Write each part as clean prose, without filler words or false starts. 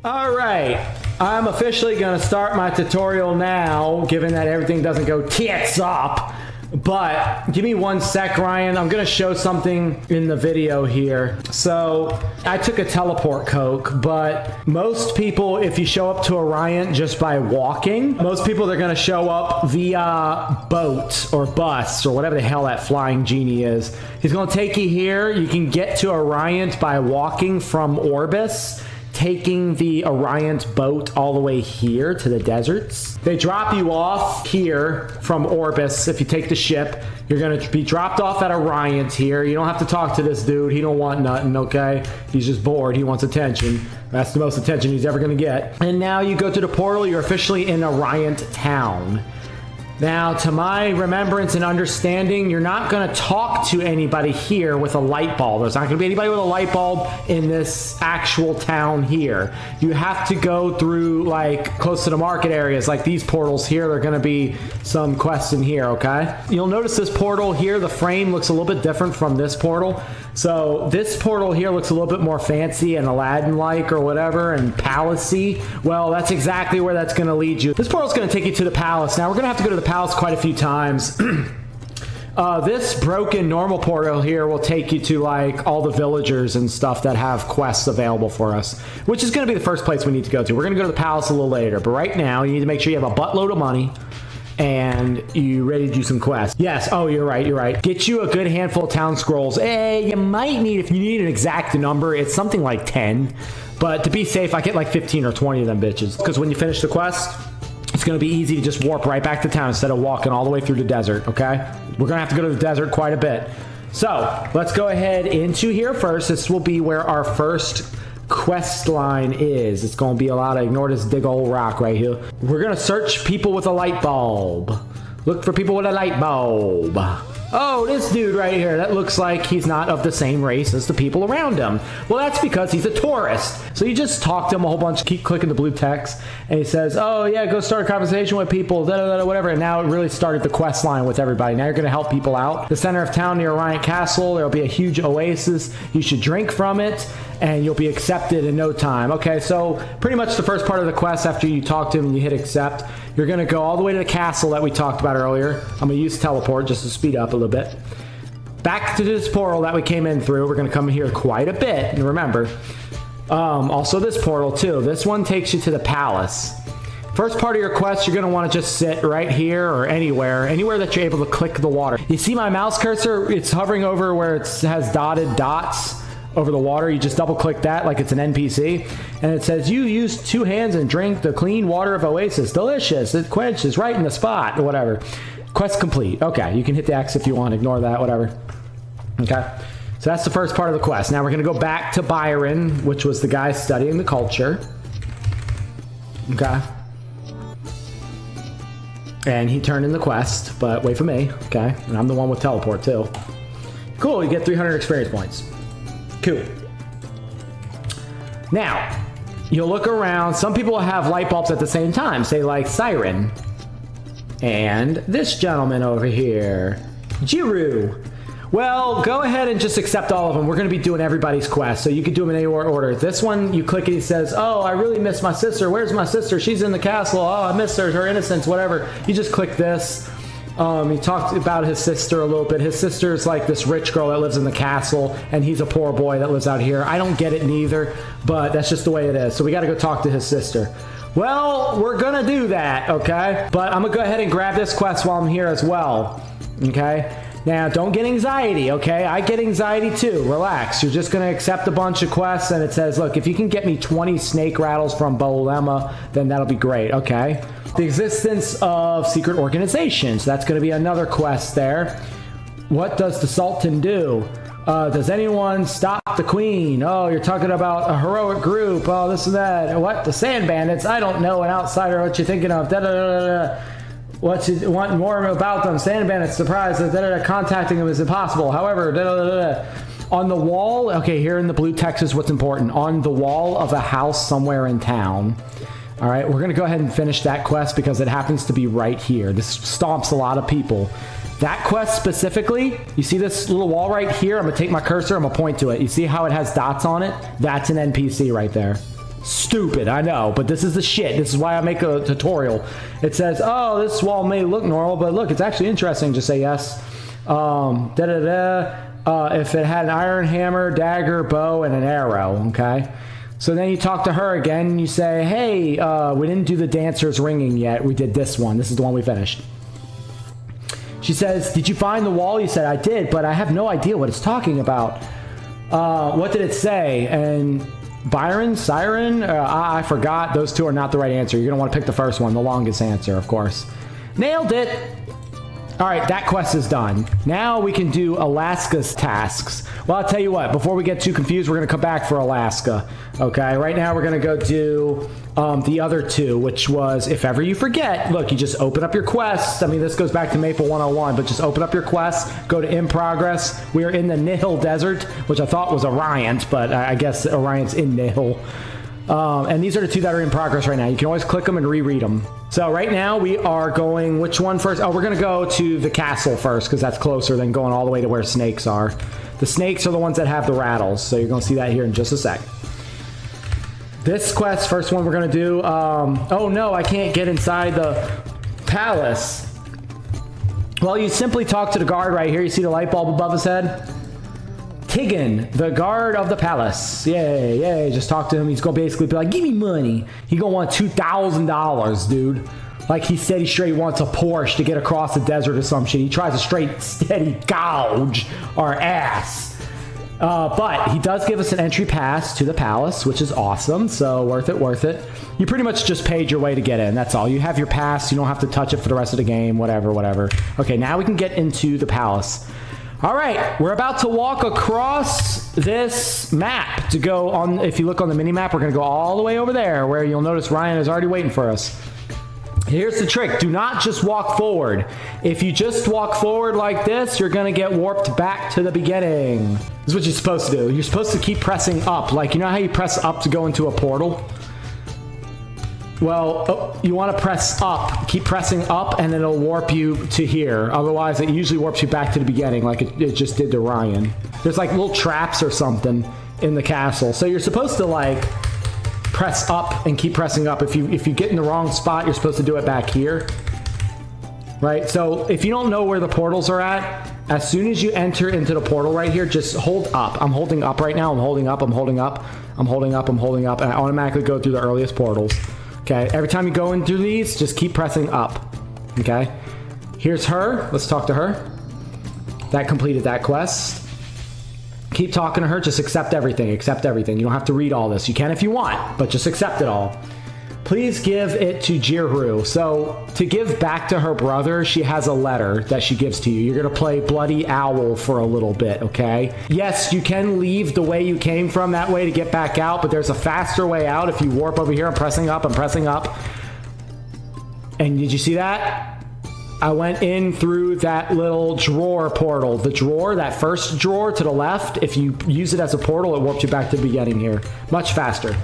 All right, I'm officially going to start my tutorial now, given that everything doesn't go tits up. But give me 1 sec, Ryan. I'm going to show something in the video here. So I took a teleport coke, but most people, if you show up to Ariant just by walking, most people, they're going to show up via boat or bus or whatever the hell that flying genie is. He's going to take you here. You can get to Ariant by walking from Orbis, taking the Ariant boat all the way here to the deserts. They drop you off here from Orbis. If you take the ship, you're going to be dropped off at Ariant here. You don't have to talk to this dude. He don't want nothing, okay? He's just bored. He wants attention. That's the most attention he's ever going to get. And now you go to the portal. You're officially in Ariant town. Now, to my remembrance and understanding, you're not going to talk to anybody here with a light bulb. There's not going to be anybody with a light bulb in this actual town here. You have to go through, like, close to the market areas, like these portals here. There are going to be some quests in here, okay? You'll notice this portal here, the frame looks a little bit different from this portal. So this portal here looks a little bit more fancy and Aladdin-like or whatever, and palace-y. Well, that's exactly where that's going to lead you. This portal's going to take you to the palace. Now, we're going to have to go to the palace quite a few times. This broken normal portal here will take you to, like, all the villagers and stuff that have quests available for us, which is going to be the first place we need to go to. We're going to go to the palace a little later, but right now, you need to make sure you have a buttload of money and you ready to do some quests. Yes, oh, you're right. Get you a good handful of town scrolls. You might need, if you need an exact number, it's something like 10. But to be safe, I get like 15 or 20 of them bitches. Because when you finish the quest, it's going to be easy to just warp right back to town instead of walking all the way through the desert, okay? We're going to have to go to the desert quite a bit. So, let's go ahead into here first. This will be where our first quest line is. It's going to be a lot of ignore this big old rock right here. We're going to search people with a light bulb. Look for people with a light bulb. Oh, this dude right here, that looks like he's not of the same race as the people around him. Well, that's because he's a tourist. So you just talk to him a whole bunch, keep clicking the blue text, and he says, oh yeah, go start a conversation with people, whatever. And now it really started the quest line with everybody. Now you're going to help people out. The center of town near Ariant Castle, there'll be a huge oasis. You should drink from it, and you'll be accepted in no time. Okay, so pretty much the first part of the quest, after you talk to him and you hit accept, you're going to go all the way to the castle that we talked about earlier. I'm going to use teleport just to speed up a little bit. Back to this portal that we came in through. We're going to come in here quite a bit. And remember, also this portal too. This one takes you to the palace. First part of your quest, you're going to want to just sit right here or anywhere that you're able to click the water. You see my mouse cursor? It's hovering over where it has dotted dots over the water. You just double click that like it's an NPC, and it says you use 2 hands and drink the clean water of Oasis. Delicious. It quenches right in the spot or whatever. Quest complete. Okay, you can hit the X if you want. Ignore that, whatever. Okay, so that's the first part of the quest. Now we're going to go back to Byron, which was the guy studying the culture. Okay. And he turned in the quest, but wait for me. Okay, and I'm the one with teleport too. Cool, you get 300 experience points. Cool. Now, you'll look around. Some people have light bulbs at the same time, say like Sirin. And this gentleman over here, Jiru. Well, go ahead and just accept all of them. We're going to be doing everybody's quest, so you can do them in any order. This one, you click it, it says, oh, I really miss my sister. Where's my sister? She's in the castle. Oh, I miss her innocence, whatever. You just click this. He talked about his sister a little bit. His sister's like this rich girl that lives in the castle, and he's a poor boy that lives out here. I don't get it neither, but that's just the way it is. So we got to go talk to his sister. Well, we're going to do that, okay? But I'm going to go ahead and grab this quest while I'm here as well, okay? Now, don't get anxiety, okay? I get anxiety too. Relax. You're just going to accept a bunch of quests, and it says, look, if you can get me 20 snake rattles from Bolema, then that'll be great, okay? The existence of secret organizations. That's going to be another quest there. What does the Sultan do? Does anyone stop the Queen? Oh, you're talking about a heroic group. Oh, this and that. What? The Sand Bandits? I don't know. An outsider. What you thinking of? Da-da-da-da-da. What you want more about them? Sand Bandits. Surprise. Da-da-da. Contacting them is impossible. However, da-da-da-da. On the wall. Okay, here in the blue text is what's important. On the wall of a house somewhere in town. All right, we're going to go ahead and finish that quest because it happens to be right here. This stomps a lot of people. That quest specifically, you see this little wall right here? I'm going to take my cursor, I'm going to point to it. You see how it has dots on it? That's an NPC right there. Stupid, I know, but this is the shit. This is why I make a tutorial. It says, oh, this wall may look normal, but look, it's actually interesting. Just say yes. If it had an iron hammer, dagger, bow, and an arrow, okay? So then you talk to her again, and you say, hey, we didn't do the dancer's ringing yet. We did this one. This is the one we finished. She says, did you find the wall? You said, I did, but I have no idea what it's talking about. What did it say? And Byron, Sirin, I forgot. Those two are not the right answer. You're going to want to pick the first one, the longest answer, of course. Nailed it. All right, that quest is done. Now we can do Eleska's tasks. Well, I'll tell you what, before we get too confused, we're going to come back for Eleska. Okay, right now we're going to go do the other two, which was, if ever you forget, look, you just open up your quest. I mean, this goes back to Maple 101, but just open up your quest, go to In Progress. We are in the Nihil Desert, which I thought was Ariant, but I guess Ariant's in Nihil. And these are the two that are in progress right now. You can always click them and reread them. So right now we are going, which one first? Oh, we're going to go to the castle first because that's closer than going all the way to where snakes are. The snakes are the ones that have the rattles. So you're going to see that here in just a sec. This quest, first one we're going to do. Oh no, I can't get inside the palace. Well, you simply talk to the guard right here. You see the light bulb above his head? Tigan, the guard of the palace. Yay, yay. Just talk to him. He's going to basically be like, give me money. He going to want $2,000, dude. Like he said, he straight wants a Porsche to get across the desert or some shit. He tries to straight steady gouge our ass. But he does give us an entry pass to the palace, which is awesome. So worth it, worth it. You pretty much just paid your way to get in. That's all. You have your pass. You don't have to touch it for the rest of the game. Whatever, whatever. Okay, now we can get into the palace. All right, we're about to walk across this map to go on. If you look on the mini map, we're going to go all the way over there where you'll notice Ryan is already waiting for us. Here's the trick. Do not just walk forward. If you just walk forward like this, you're going to get warped back to the beginning. This is what you're supposed to do. You're supposed to keep pressing up. Like, you know how you press up to go into a portal? Well, you want to press up. Keep pressing up, and then it'll warp you to here. Otherwise, it usually warps you back to the beginning like it just did to Ryan. There's like little traps or something in the castle. So you're supposed to like press up and keep pressing up. If you get in the wrong spot, you're supposed to do it back here. Right? So if you don't know where the portals are at, as soon as you enter into the portal right here, just hold up. I'm holding up right now. I'm holding up. I'm holding up. I'm holding up. I'm holding up. And I automatically go through the earliest portals. Okay, every time you go in through these, just keep pressing up. Okay, here's her. Let's talk to her. That completed that quest. Keep talking to her. Just accept everything. Accept everything. You don't have to read all this. You can if you want, but just accept it all. Please give it to Jiru. So to give back to her brother, she has a letter that she gives to you. You're going to play Bloody Owl for a little bit, okay? Yes, you can leave the way you came from that way to get back out, but there's a faster way out if you warp over here. I'm pressing up. I'm pressing up. And did you see that? I went in through that little drawer portal. The drawer, that first drawer to the left, if you use it as a portal, it warps you back to the beginning here. Much faster.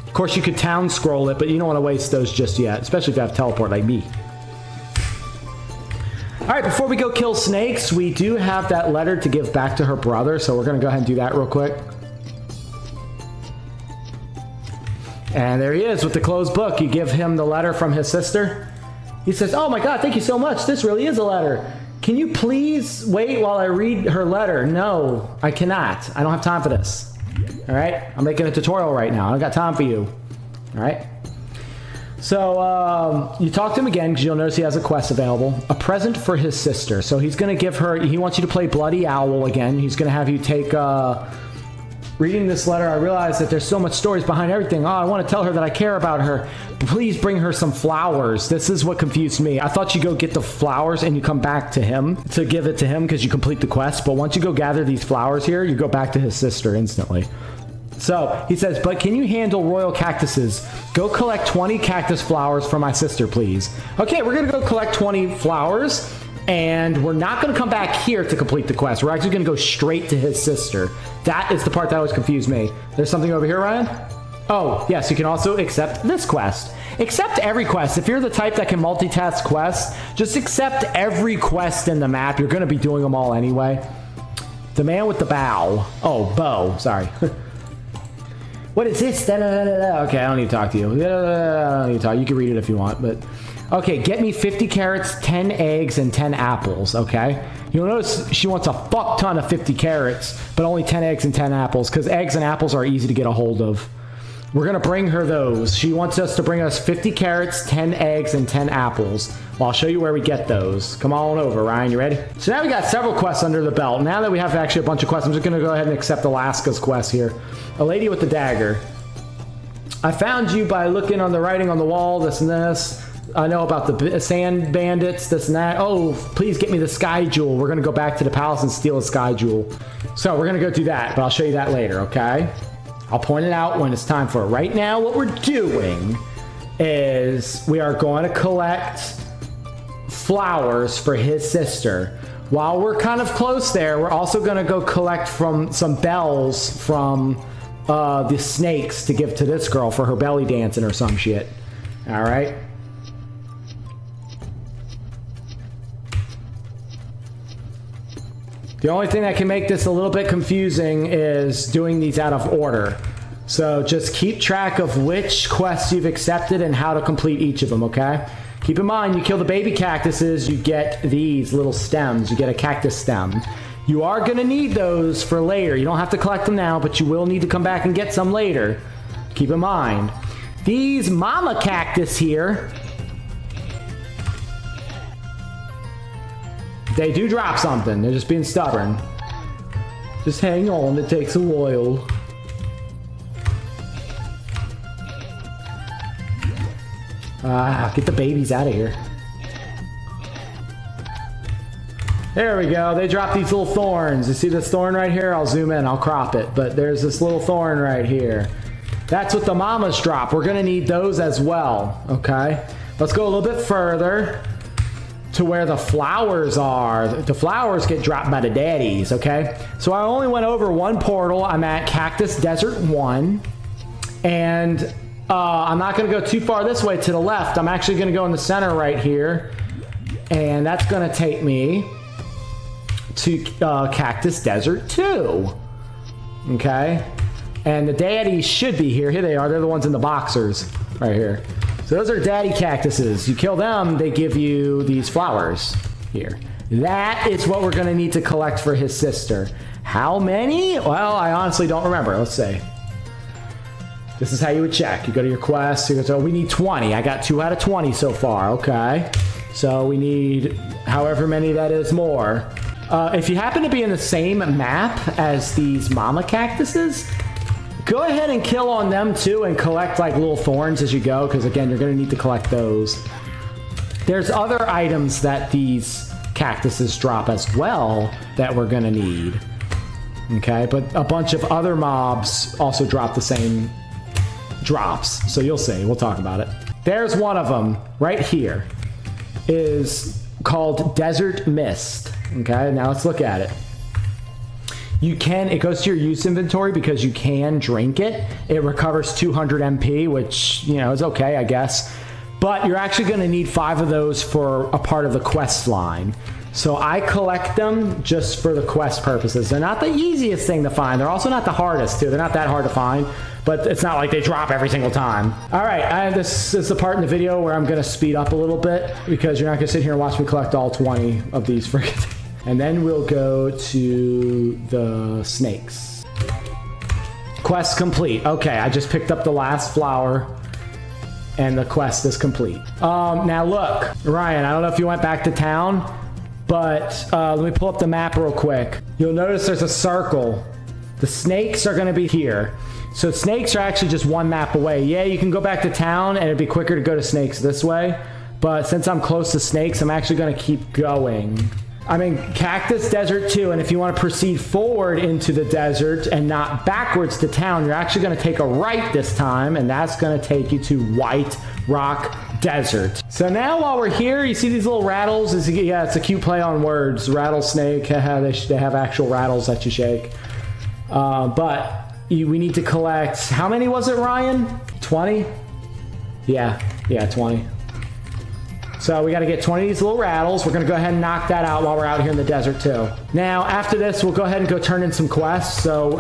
Of course, you could town scroll it, but you don't want to waste those just yet, especially if you have teleport like me. All right, before we go kill snakes, we do have that letter to give back to her brother, so we're going to go ahead and do that real quick. And there he is with the closed book. You give him the letter from his sister. He says, oh my God, thank you so much. This really is a letter. Can you please wait while I read her letter? No, I cannot. I don't have time for this. All right, I'm making a tutorial right now. I don't got time for you. All right. So you talk to him again because you'll notice he has a quest available. A present for his sister. So he's going to give her, he wants you to play Bloody Owl again. He's going to have you take, reading this letter, I realize that there's so much stories behind everything. Oh, I want to tell her that I care about her. Please bring her some flowers. This is what confused me. I thought you go get the flowers and you come back to him to give it to him because you complete the quest. But once you go gather these flowers here, you go back to his sister instantly. So he says, but can you handle royal cactuses? Go collect 20 cactus flowers for my sister, please. Okay, we're going to go collect 20 flowers. And we're not going to come back here to complete the quest. We're actually going to go straight to his sister. That is the part that always confused me. There's something over here, Ryan? Oh, yes, you can also accept this quest. Accept every quest. If you're the type that can multitask quests, just accept every quest in the map. You're going to be doing them all anyway. The man with the bow. Oh, bow. Sorry. What is this? Okay, I don't need to talk to you. I don't need to talk. You can read it if you want, but... Okay, get me 50 carrots, 10 eggs, and 10 apples, okay? You'll notice she wants a fuck ton of 50 carrots, but only 10 eggs and 10 apples, because eggs and apples are easy to get a hold of. We're going to bring her those. She wants us to bring us 50 carrots, 10 eggs, and 10 apples. Well, I'll show you where we get those. Come on over, Ryan. You ready? So now we got several quests under the belt. Now that we have actually a bunch of quests, I'm just going to go ahead and accept Eleska's quest here. A lady with the dagger. I found you by looking on the writing on the wall, this and this. I know about the sand bandits, this and that. Oh, please get me the sky jewel. We're going to go back to the palace and steal a sky jewel. So we're going to go do that, but I'll show you that later, okay? I'll point it out when it's time for it. Right now, what we're doing is we are going to collect flowers for his sister. While we're kind of close there, we're also going to go collect from some bells from the snakes to give to this girl for her belly dancing or some shit. All right? The only thing that can make this a little bit confusing is doing these out of order. So just keep track of which quests you've accepted and how to complete each of them, okay? Keep in mind, you kill the baby cactuses, you get these little stems. You get a cactus stem. You are going to need those for later. You don't have to collect them now, but you will need to come back and get some later. Keep in mind. These mama cactus here, they do drop something. They're just being stubborn. Just hang on. It takes a while. Get the babies out of here. There we go. They drop these little thorns. You see this thorn right here? I'll zoom in. I'll crop it. But there's this little thorn right here. That's what the mamas drop. We're going to need those as well. Okay? Let's go a little bit further to where the flowers are. The flowers get dropped by the daddies, okay? So I only went over one portal. I'm at Cactus Desert 1. And I'm not going to go too far this way to the left. I'm actually going to go in the center right here. And that's going to take me to Cactus Desert 2. Okay? And the daddies should be here. Here they are. They're the ones in the boxers right here. So those are daddy cactuses. You kill them, they give you these flowers here. That is what we're going to need to collect for his sister. How many? Well, I honestly don't remember. Let's see. This is how you would check. You go to your quest. You go, so we need 20. I got 2 out of 20 so far. Okay. So we need however many that is more. If you happen to be in the same map as these mama cactuses, go ahead and kill on them too and collect like little thorns as you go, because again, you're going to need to collect those. There's other items that these cactuses drop as well that we're going to need. Okay, but a bunch of other mobs also drop the same drops. So you'll see. We'll talk about it. There's one of them right here. Is called Desert Mist. Okay, now let's look at it. You can, it goes to your use inventory because you can drink it. It recovers 200 MP, which, you know, is okay, I guess. But you're actually going to need 5 of those for a part of the quest line. So I collect them just for the quest purposes. They're not the easiest thing to find. They're also not the hardest, too. They're not that hard to find. But it's not like they drop every single time. All right, this is the part in the video where I'm going to speed up a little bit because you're not going to sit here and watch me collect all 20 of these friggin' things. And then we'll go to the snakes. Quest complete. Okay, I just picked up the last flower and the quest is complete. Now look, Ryan, I don't know if you went back to town, but let me pull up the map real quick. You'll notice there's a circle. The snakes are going to be here. So snakes are actually just 1 map away. Yeah, you can go back to town and it'd be quicker to go to snakes this way. But since I'm close to snakes, I'm actually going to keep going. I'm in Cactus Desert 2, and if you want to proceed forward into the desert and not backwards to town, you're actually going to take a right this time, and that's going to take you to White Rock Desert. So now while we're here, you see these little rattles? Yeah, it's a cute play on words. Rattlesnake, they have actual rattles that you shake. We need to collect, how many was it, Ryan? 20? Yeah, 20. So we got to get 20 of these little rattles. We're going to go ahead and knock that out while we're out here in the desert too. Now, after this, we'll go ahead and go turn in some quests. So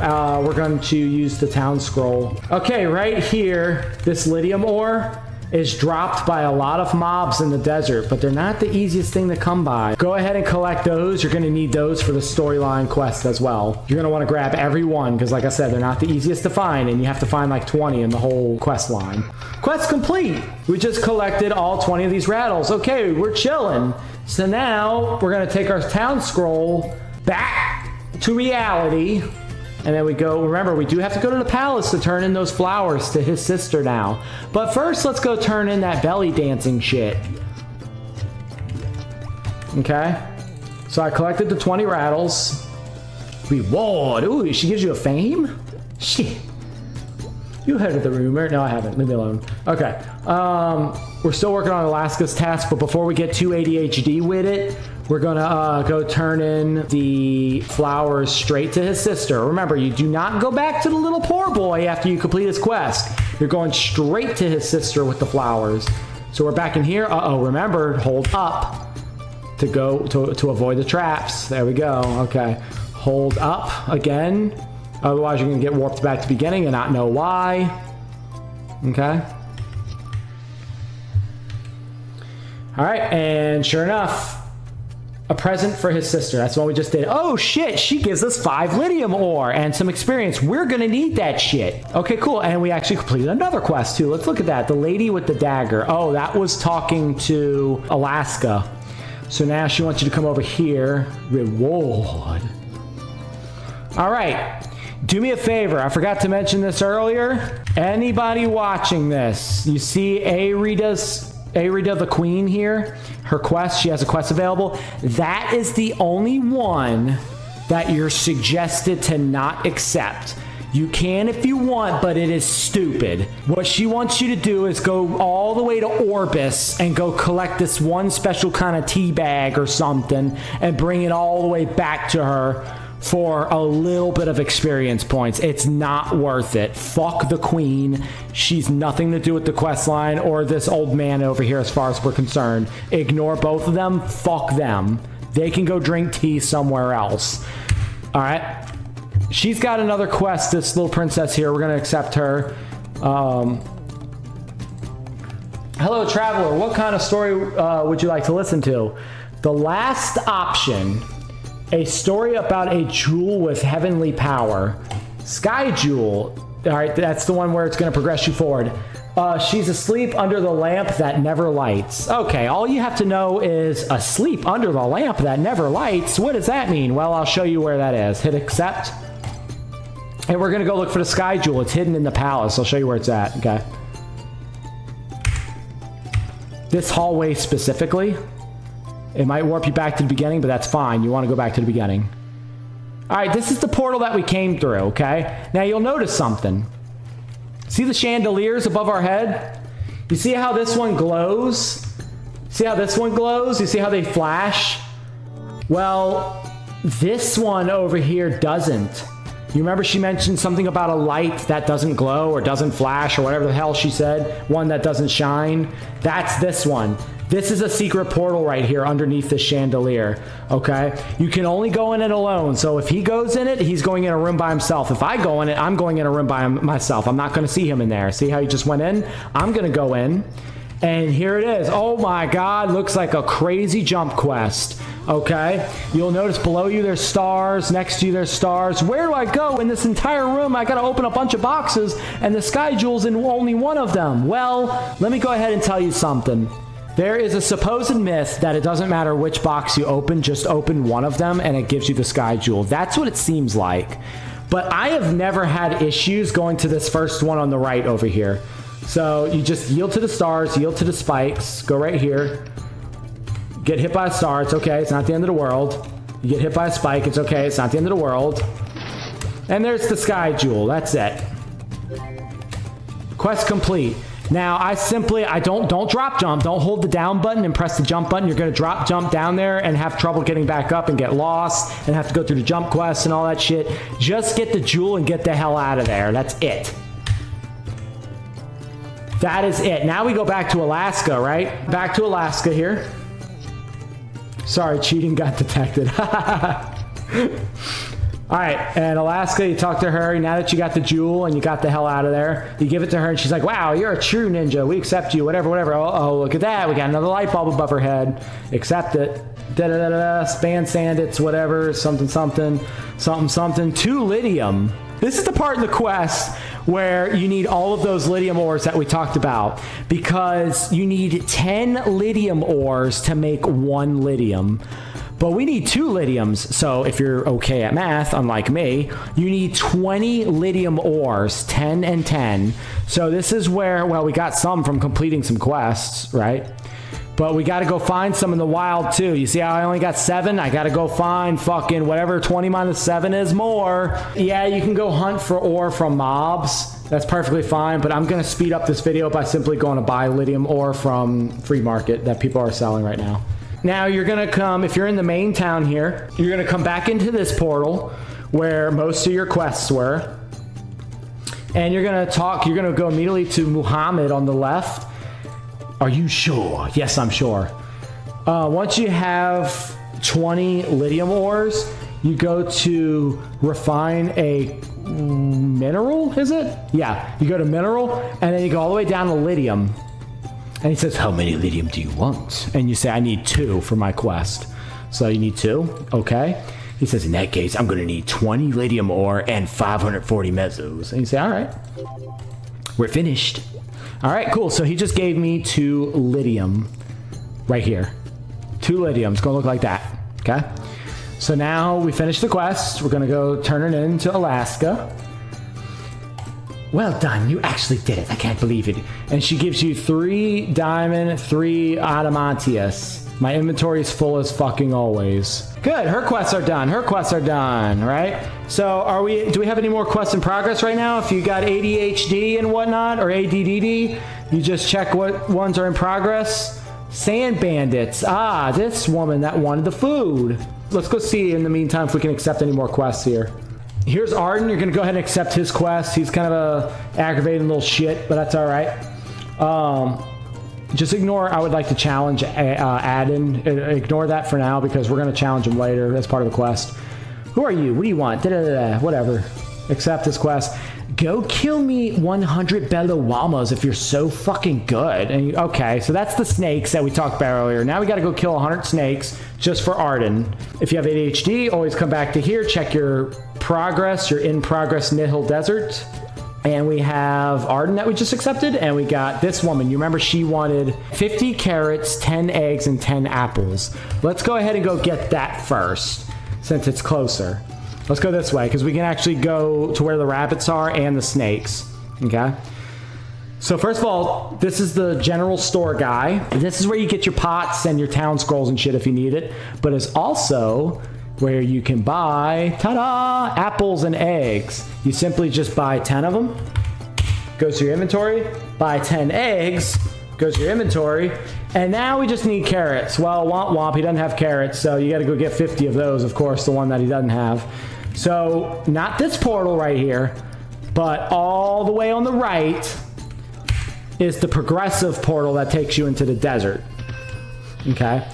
we're going to use the town scroll. Okay, right here, this lithium ore is dropped by a lot of mobs in the desert, but they're not the easiest thing to come by. Go ahead and collect those. You're going to need those for the storyline quest as well. You're going to want to grab every one because, like I said, they're not the easiest to find, and you have to find like 20 in the whole quest line. Quest complete. We just collected all 20 of these rattles. Okay, we're chilling. So now we're going to take our town scroll back to reality. And then we go, remember, we do have to go to the palace to turn in those flowers to his sister now. But first, let's go turn in that belly dancing shit. Okay. So I collected the 20 rattles. Reward. Ooh, she gives you a fame? Shit. You heard of the rumor. No, I haven't. Leave me alone. Okay. We're still working on Eleska's task, but before we get too ADHD with it, we're gonna go turn in the flowers straight to his sister. Remember, you do not go back to the little poor boy after you complete his quest. You're going straight to his sister with the flowers. So we're back in here. Uh-oh, remember, hold up to go to avoid the traps. There we go. Okay. Hold up again. Otherwise, you're gonna get warped back to the beginning and not know why. Okay. All right, and sure enough, a present for his sister. That's what we just did. Oh shit, she gives us 5 lithium ore and some experience. We're gonna need that shit. Okay, cool. And we actually completed another quest too. Let's look at that. The lady with the dagger. Oh, that was talking to Eleska. So now she wants you to come over here. Reward. All right. Do me a favor. I forgot to mention this earlier. Anybody watching this, you see Arita the Queen here, her quest, she has a quest available. That is the only one that you're suggested to not accept. You can if you want, but it is stupid. What she wants you to do is go all the way to Orbis and go collect this one special kind of tea bag or something and bring it all the way back to her for a little bit of experience points. It's not worth it. Fuck the queen. She's nothing to do with the quest line or this old man over here as far as we're concerned. Ignore both of them. Fuck them. They can go drink tea somewhere else. All right. She's got another quest, this little princess here. We're going to accept her. Hello, traveler. What kind of story would you like to listen to? The last option. A story about a jewel with heavenly power. Sky Jewel. All right, that's the one where it's going to progress you forward. She's asleep under the lamp that never lights. Okay, all you have to know is asleep under the lamp that never lights. What does that mean? Well, I'll show you where that is. Hit accept. And we're going to go look for the Sky Jewel. It's hidden in the palace. I'll show you where it's at. Okay. This hallway specifically. It might warp you back to the beginning, but that's fine. You want to go back to the beginning. All right, this is the portal that we came through, okay? Now, you'll notice something. See the chandeliers above our head? You see how this one glows? See how this one glows? You see how they flash? Well, this one over here doesn't. You remember she mentioned something about a light that doesn't glow or doesn't flash or whatever the hell she said? One that doesn't shine? That's this one. This is a secret portal right here underneath this chandelier, okay? You can only go in it alone. So if he goes in it, he's going in a room by himself. If I go in it, I'm going in a room by myself. I'm not going to see him in there. See how he just went in? I'm going to go in. And here it is. Oh my God, looks like a crazy jump quest, okay? You'll notice below you there's stars, next to you there's stars. Where do I go in this entire room? I gotta open a bunch of boxes and the Sky Jewel's in only one of them. Well, let me go ahead and tell you something. There is a supposed myth that it doesn't matter which box you open, just open one of them and it gives you the Sky Jewel. That's what it seems like. But I have never had issues going to this first one on the right over here. So you just yield to the stars, yield to the spikes, go right here. Get hit by a star, it's okay, it's not the end of the world. You get hit by a spike, it's okay, it's not the end of the world. And there's the Sky Jewel, that's it. Quest complete. Now, I don't drop jump. Don't hold the down button and press the jump button. You're going to drop jump down there and have trouble getting back up and get lost and have to go through the jump quest and all that shit. Just get the jewel and get the hell out of there. That's it. That is it. Now we go back to Eleska, right? Back to Eleska here. Sorry, cheating got detected. All right, and Eleska, you talk to her. Now that you got the jewel and you got the hell out of there, you give it to her, and she's like, wow, you're a true ninja. We accept you, whatever, whatever. Oh, look at that. We got another light bulb above her head. Accept it. Da-da-da-da-da. Span sandits, whatever. Something, something. Something, something. 2 lithium. This is the part of the quest where you need all of those lithium ores that we talked about, because you need 10 lithium ores to make 1 lithium. But we need 2 lithiums, so if you're okay at math, unlike me, you need 20 lithium ores, 10 and 10. So this is where, well, we got some from completing some quests, right? But we got to go find some in the wild too. You see how I only got 7? I got to go find fucking whatever 20 minus 7 is more. Yeah, you can go hunt for ore from mobs. That's perfectly fine, but I'm going to speed up this video by simply going to buy lithium ore from free market that people are selling right now. Now you're going to come, if you're in the main town here, you're going to come back into this portal where most of your quests were. And you're going to go immediately to Muhammad on the left. Are you sure? Yes, I'm sure. Once you have 20 lithium ores, you go to refine a mineral, is it? Yeah, you go to mineral, and then you go all the way down to lithium. And he says, how many lithium do you want? And you say, I need 2 for my quest. So you need 2, okay. He says, in that case, I'm going to need 20 lithium ore and 540 mesos. And you say, all right, we're finished. All right, cool. So he just gave me 2 lithium right here. 2 lithium. It's going to look like that, okay. So now we finished the quest. We're going to go turn it into Eleska. Well done, you actually did it. I can't believe it. And she gives you 3 diamond, 3 adamantius. My inventory is full as fucking always. Good, her quests are done. Her quests are done, right? So do we have any more quests in progress right now? If you got ADHD and whatnot, or ADDD, you just check what ones are in progress. Sand bandits. Ah, this woman that wanted the food. Let's go see in the meantime if we can accept any more quests here. Here's Arden. You're going to go ahead and accept his quest. He's kind of a aggravating little shit, but that's all right. Just ignore, I would like to challenge Adden. Ignore that for now because we're going to challenge him later. That's part of the quest. Who are you? What do you want? Da-da-da-da. Whatever. Accept this quest. Go kill me 100 Bellawamas if you're so fucking good. And okay, so that's the snakes that we talked about earlier. Now we got to go kill 100 snakes just for Arden. If you have ADHD, always come back to here. Check your progress. You're in progress Nihil Desert. And we have Arden that we just accepted. And we got this woman. You remember she wanted 50 carrots, 10 eggs, and 10 apples. Let's go ahead and go get that first since it's closer. Let's go this way because we can actually go to where the rabbits are and the snakes. Okay. So first of all, this is the general store guy. This is where you get your pots and your town scrolls and shit if you need it. But it's also where you can buy, ta-da, apples and eggs. You simply just buy 10 of them. Goes to your inventory. Buy 10 eggs. Goes to your inventory. And now we just need carrots. Well, womp womp, he doesn't have carrots, so you got to go get 50 of those, of course, the one that he doesn't have. So, not this portal right here, but all the way on the right is the progressive portal that takes you into the desert. Okay?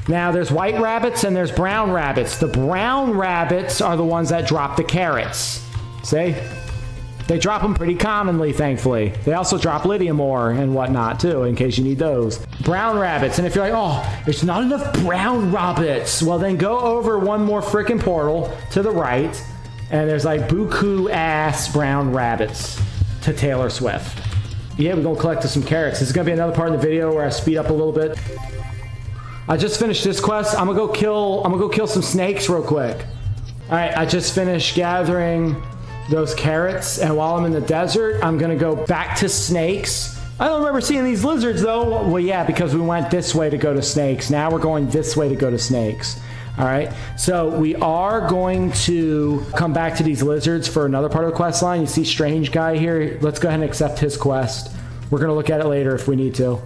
Now, there's white rabbits and there's brown rabbits. The brown rabbits are the ones that drop the carrots. See? They drop them pretty commonly, thankfully. They also drop lithium ore and whatnot, too, in case you need those. Brown rabbits. And if you're like, oh, there's not enough brown rabbits. Well, then go over one more freaking portal to the right. And there's like buku-ass brown rabbits to Taylor Swift. Yeah, we're going to collect some carrots. This is going to be another part of the video where I speed up a little bit. I just finished this quest. I'm going to go kill some snakes real quick. All right, I just finished gathering those carrots, and while I'm in the desert, I'm gonna go back to snakes. I don't remember seeing these lizards though. Well, yeah, because we went this way to go to snakes. Now we're going this way to go to snakes. All right, so we are going to come back to these lizards for another part of the quest line. You see Strange Guy here. Let's go ahead and accept his quest. We're gonna look at it later if we need to.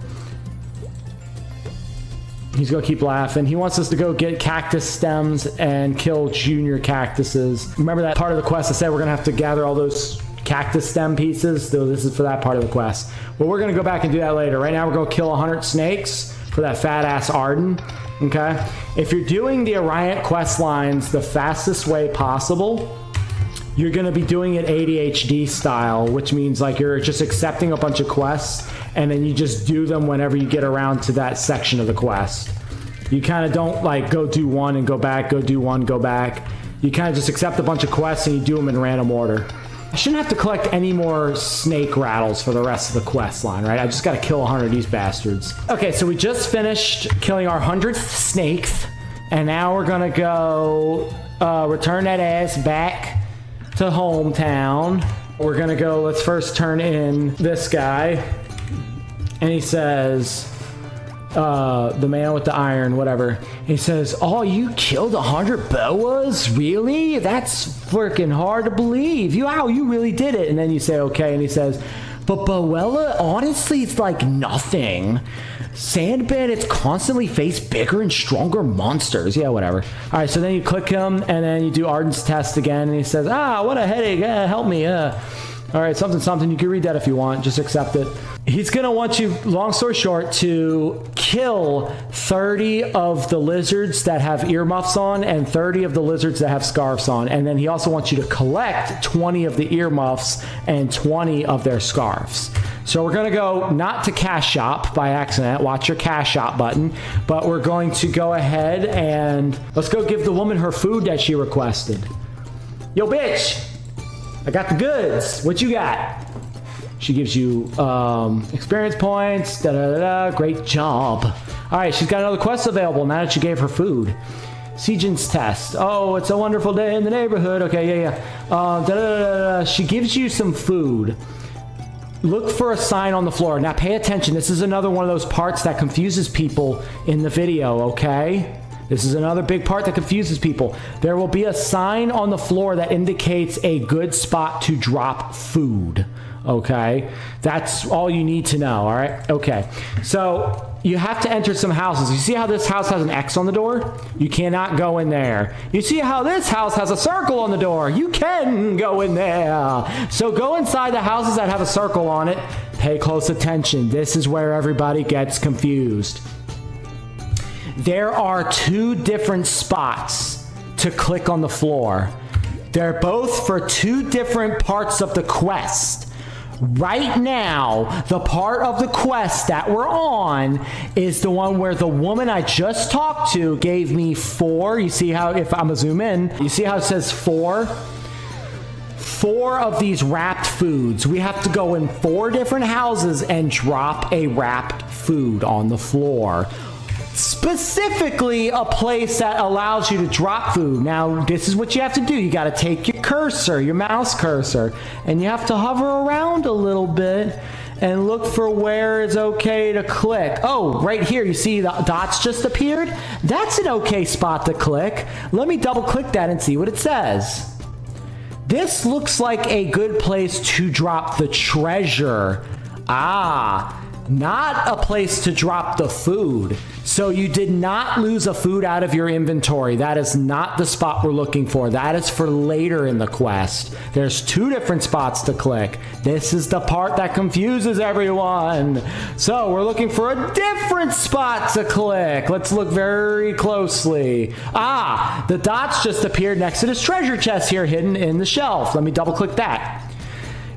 He's gonna keep laughing. He wants us to go get cactus stems and kill junior cactuses. Remember that part of the quest I said we're gonna have to gather all those cactus stem pieces. So this is for that part of the quest. Well, we're going to go back and do that later. Right now, we're going to kill 100 snakes for that fat-ass Arden. Okay? If you're doing the Ariant quest lines the fastest way possible, you're going to be doing it ADHD style, which means like you're just accepting a bunch of quests, and then you just do them whenever you get around to that section of the quest. You kind of don't like go do one and go back, go do one, go back. You kind of just accept a bunch of quests and you do them in random order. I shouldn't have to collect any more snake rattles for the rest of the quest line, right? I just got to kill 100 of these bastards. Okay, so we just finished killing our 100th snake, and now we're going to go return that ass back to hometown. We're going to go, let's first turn in this guy. And he says, the man with the iron, whatever. He says, oh, you killed 100 boas? Really? That's freaking hard to believe. Wow, you really did it. And then you say, okay. And he says, but Boella, honestly, it's like nothing. Sand bandits constantly face bigger and stronger monsters. Yeah, whatever. All right, so then you click him, and then you do Arden's test again. And he says, what a headache. Help me. All right, something. You can read that if you want. Just accept it. He's going to want you, long story short, to kill 30 of the lizards that have earmuffs on and 30 of the lizards that have scarves on. And then he also wants you to collect 20 of the earmuffs and 20 of their scarves. So we're going to go not to cash shop by accident. Watch your cash shop button. But we're going to go ahead and let's go give the woman her food that she requested. Yo, bitch, I got the goods. What you got? She gives you experience points. Great job. All right, she's got another quest available now that you gave her food. Sejan's test. Oh, it's a wonderful day in the neighborhood. Okay, yeah. She gives you some food. Look for a sign on the floor. Now pay attention. This is another one of those parts that confuses people in the video, okay? This is another big part that confuses people. There will be a sign on the floor that indicates a good spot to drop food. Okay, that's all you need to know. All right, okay, so you have to enter some houses. You see how this house has an X on the door? You cannot go in there. You see how this house has a circle on the door? You can go in there. So go inside the houses that have a circle on it. Pay close attention. This is where everybody gets confused. There are two different spots to click on the floor. They're both for two different parts of the quest. Right now, the part of the quest that we're on is the one where the woman I just talked to gave me 4. You see how, if I'm gonna zoom in, you see how it says 4? 4 of these wrapped foods. We have to go in 4 different houses and drop a wrapped food on the floor. Specifically a place that allows you to drop food. Now, this is what you have to do. You got to take your cursor, your mouse cursor, and you have to hover around a little bit and look for where it's okay to click. Oh, right here, you see the dots just appeared? That's an okay spot to click. Let me double click that and see what it says. This looks like a good place to drop the treasure. Not a place to drop the food. So you did not lose a food out of your inventory. That is not the spot we're looking for. That is for later in the quest. There's 2 different spots to click. This is the part that confuses everyone. So we're looking for a different spot to click. Let's look very closely. The dots just appeared next to this treasure chest here hidden in the shelf. Let me double click that.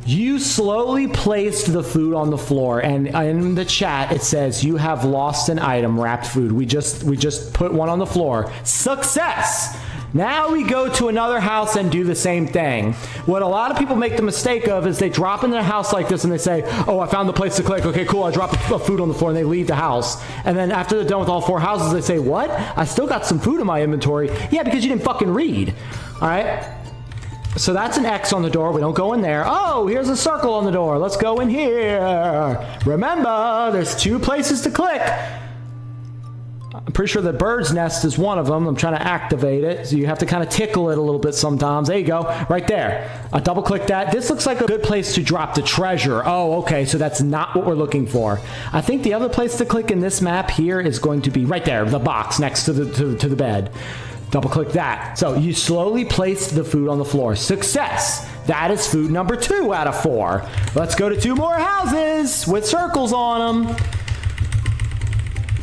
You slowly placed the food on the floor, and in the chat it says you have lost an item, wrapped food. We just put one on the floor. Success! Now we go to another house and do the same thing. What a lot of people make the mistake of is they drop into a house like this and they say, oh, I found the place to click. Okay, cool, I dropped the food on the floor, and they leave the house. And then after they're done with all 4 houses, they say, what? I still got some food in my inventory. Yeah, because you didn't fucking read. All right? So that's an X on the door. We don't go in there. Oh, here's a circle on the door. Let's go in here. Remember, there's 2 places to click. I'm pretty sure the bird's nest is one of them. I'm trying to activate it. So you have to kind of tickle it a little bit sometimes. There you go. Right there. I double click that. This looks like a good place to drop the treasure. Oh, okay. So that's not what we're looking for. I think the other place to click in this map here is going to be right there. The box next to the bed. Double click that. So you slowly placed the food on the floor. Success! That is food number 2 out of 4. Let's go to 2 more houses with circles on them.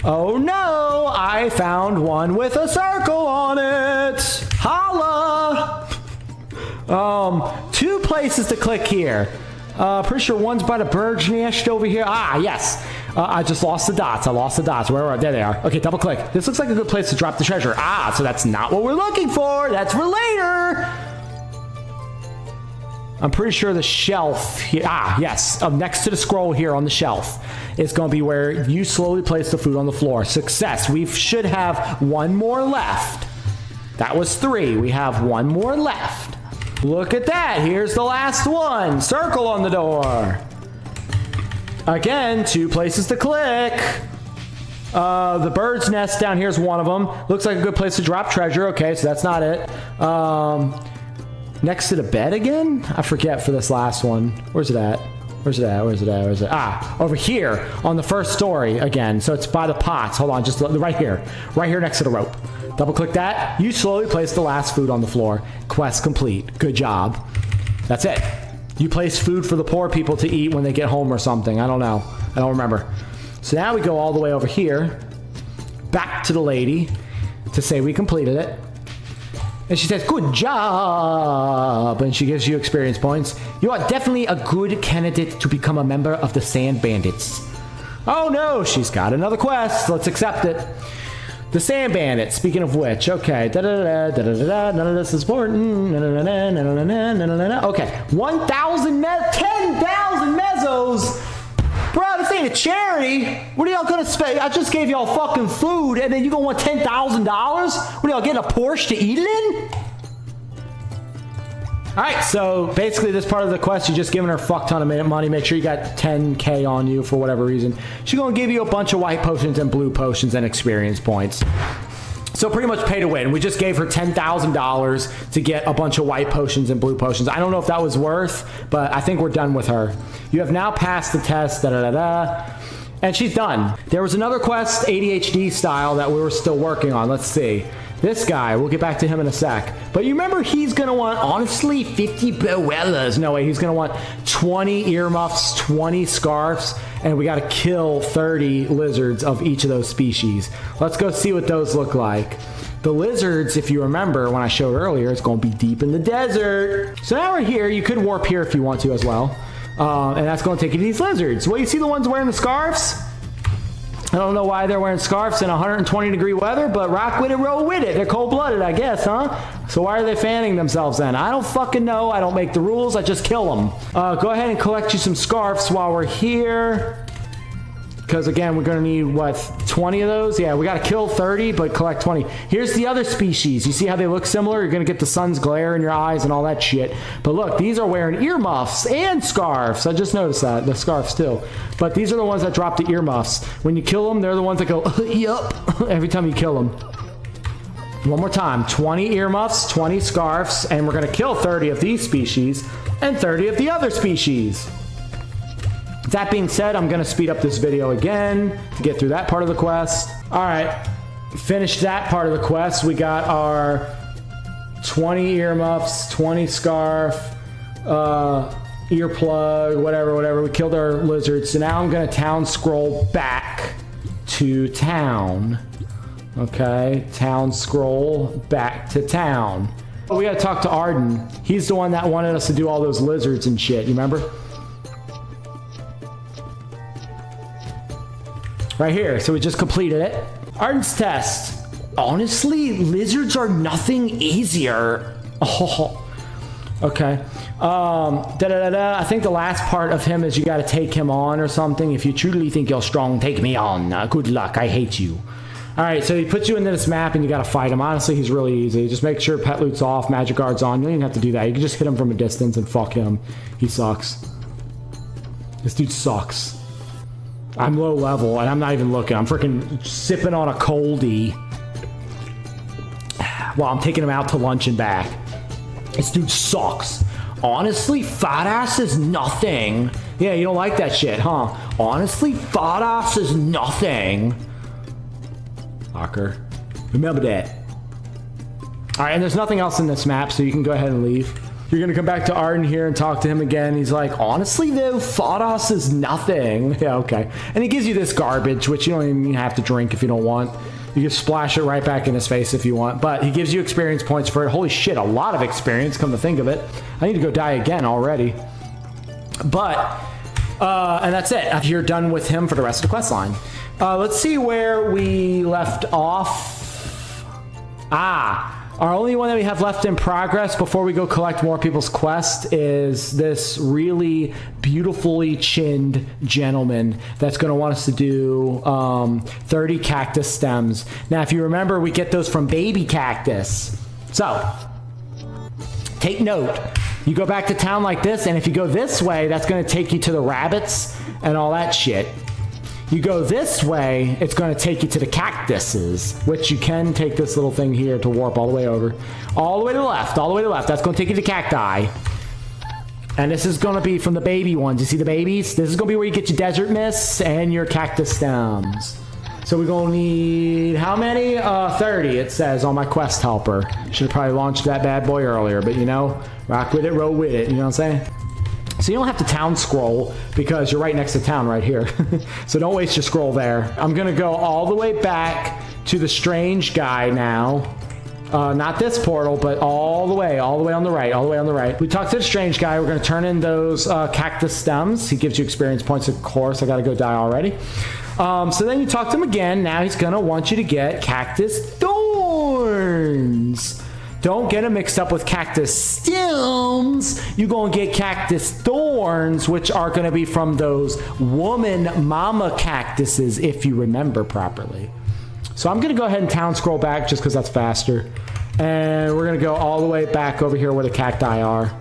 Oh no, I found one with a circle on it. Holla! 2 places to click here. Pretty sure one's by the bird's nest over here. Ah, yes. I just lost the dots. I lost the dots. Where are they? There they are. Okay, double click. This looks like a good place to drop the treasure. Ah, so that's not what we're looking for. That's for later. I'm pretty sure the shelf here. Ah, yes. Next to the scroll here on the shelf is going to be where you slowly place the food on the floor. Success. We should have 1 more left. That was 3. We have 1 more left. Look at that. Here's the last one. Circle on the door. Again, 2 places to click. The bird's nest down here is one of them. Looks like a good place to drop treasure. Okay, so that's not it. Next to the bed again? I forget for this last one. Where's it at? Where's it at? Where's it at? Where's it? Ah, over here on the first story again. So it's by the pots. Hold on, just right here. Right here next to the rope. Double click that. You slowly place the last food on the floor. Quest complete. Good job. That's it. You place food for the poor people to eat when they get home or something. I don't know. I don't remember. So now we go all the way over here. Back to the lady to say we completed it. And she says, good job. And she gives you experience points. You are definitely a good candidate to become a member of the Sand Bandits. Oh no, she's got another quest. Let's accept it. The Sand Bandits, speaking of which, okay. None of this is important. Okay, 10,000 mesos. Bro, this ain't a charity. What are y'all gonna spend? I just gave y'all fucking food, and then you gonna want $10,000? What are y'all getting a Porsche to eat it in? All right, so basically this part of the quest, you're just giving her a fuck ton of money. Make sure you got 10K on you for whatever reason. She's gonna give you a bunch of white potions and blue potions and experience points. So pretty much pay to win. We just gave her $10,000 to get a bunch of white potions and blue potions. I don't know if that was worth, but I think we're done with her. You have now passed the test, and she's done. There was another quest, ADHD style, that we were still working on. Let's see. This guy, we'll get back to him in a sec. But you remember he's gonna want, honestly, 50 boellas. No way, he's gonna want 20 earmuffs, 20 scarfs, and we gotta kill 30 lizards of each of those species. Let's go see what those look like. The lizards, if you remember when I showed earlier, it's gonna be deep in the desert. So now we're here. You could warp here if you want to as well. And that's gonna take you to these lizards. Well, you see the ones wearing the scarves? I don't know why they're wearing scarves in 120-degree weather, but rock with it, roll with it. They're cold-blooded, I guess, huh? So why are they fanning themselves then? I don't fucking know. I don't make the rules. I just kill them. Go ahead and collect you some scarves while we're here. Because, again, we're going to need, what, 20 of those? Yeah, we got to kill 30, but collect 20. Here's the other species. You see how they look similar? You're going to get the sun's glare in your eyes and all that shit. But look, these are wearing earmuffs and scarves. I just noticed that. The scarves, too. But these are the ones that drop the earmuffs. When you kill them, they're the ones that go, yup, every time you kill them. One more time. 20 earmuffs, 20 scarves, and we're going to kill 30 of these species and 30 of the other species. That being said, I'm going to speed up this video again to get through that part of the quest. All right, finished that part of the quest. We got our 20 earmuffs, 20 scarf, earplug, whatever. We killed our lizards. So now I'm going to town scroll back to town. Okay, town scroll back to town. We got to talk to Arden. He's the one that wanted us to do all those lizards and shit. You remember? Right here, so we just completed it. Arden's test. Honestly, lizards are nothing easier. Oh, okay. I think the last part of him is you got to take him on or something. If you truly think you're strong, take me on. Good luck, I hate you. All right, so he puts you into this map and you got to fight him. Honestly, he's really easy. Just make sure pet loot's off, magic guard's on. You don't even have to do that. You can just hit him from a distance and fuck him. He sucks. This dude sucks. I'm low level, and I'm not even looking. I'm freaking sipping on a coldie while I'm taking him out to lunch and back. This dude sucks. Honestly, fat ass is nothing. Yeah, you don't like that shit, huh? Honestly, fat ass is nothing. Fucker. Remember that. All right, and there's nothing else in this map, so you can go ahead and leave. You're gonna come back to Arden here and talk to him again. He's like, honestly though, Photos is nothing. Yeah, okay. And he gives you this garbage, which you don't even have to drink if you don't want. You can splash it right back in his face if you want. But he gives you experience points for it. Holy shit, a lot of experience, come to think of it. I need to go die again already. But, and that's it. You're done with him for the rest of the quest line. Let's see where we left off. Our only one that we have left in progress before we go collect more people's quest is this really beautifully chinned gentleman that's going to want us to do 30 cactus stems. Now, if you remember, we get those from baby cactus. So, take note. You go back to town like this, and if you go this way, that's going to take you to the rabbits and all that shit. You go this way, it's going to take you to the cactuses, which you can take this little thing here to warp all the way over. All the way to the left, all the way to the left. That's going to take you to cacti. And this is going to be from the baby ones. You see the babies? This is going to be where you get your desert mists and your cactus stems. So we're going to need, how many? 30, it says on my quest helper. Should have probably launched that bad boy earlier, but you know, rock with it, roll with it. You know what I'm saying? So you don't have to town scroll because you're right next to town right here. So don't waste your scroll there. I'm going to go all the way back to the strange guy now. Not this portal, but all the way on the right, all the way on the right. We talked to the strange guy. We're going to turn in those cactus stems. He gives you experience points, of course. I got to go die already. So then you talk to him again. Now he's going to want you to get cactus thorns. Don't get them mixed up with cactus stems. You're going to get cactus thorns, which are going to be from those woman mama cactuses, if you remember properly. So I'm going to go ahead and town scroll back just because that's faster. And we're going to go all the way back over here where the cacti are.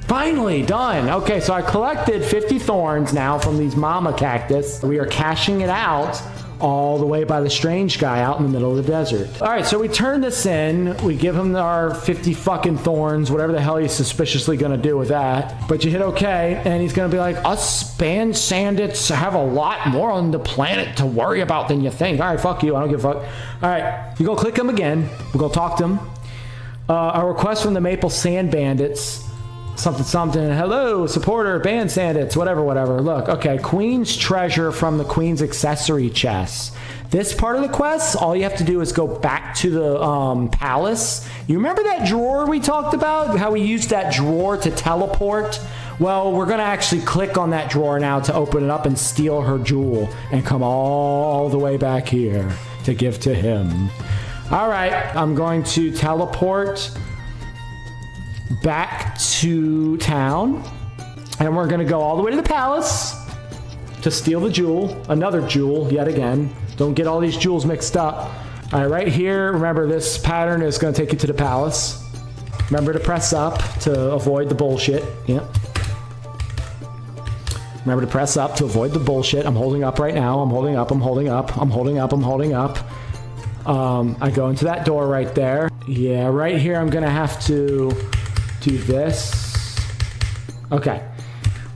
Finally done. Okay, so I collected 50 thorns now from these mama cactus. We are cashing it out all the way by the strange guy out in the middle of the desert. All right, so we turn this in. We give him our 50 fucking thorns, whatever the hell he's suspiciously gonna do with that. But you hit okay, and he's gonna be like, us band sandits have a lot more on the planet to worry about than you think. All right, fuck you, I don't give a fuck. All right, you go click him again. We're gonna talk to him. A request from the Maple Sand Bandits. Something, hello, supporter, band sandits, whatever. Look, okay, Queen's treasure from the Queen's accessory chest. This part of the quest, all you have to do is go back to the palace. You remember that drawer we talked about? How we used that drawer to teleport? Well, we're going to actually click on that drawer now to open it up and steal her jewel and come all the way back here to give to him. All right, I'm going to teleport back to town, and we're gonna go all the way to the palace to steal the jewel, another jewel yet again. Don't get all these jewels mixed up. All right, right here, remember this pattern is gonna take you to the palace. Remember to press up to avoid the bullshit. Yep. Remember to press up to avoid the bullshit. I'm holding up right now. I'm holding up. I go into that door right there. Yeah, right here I'm gonna have to do this. Okay.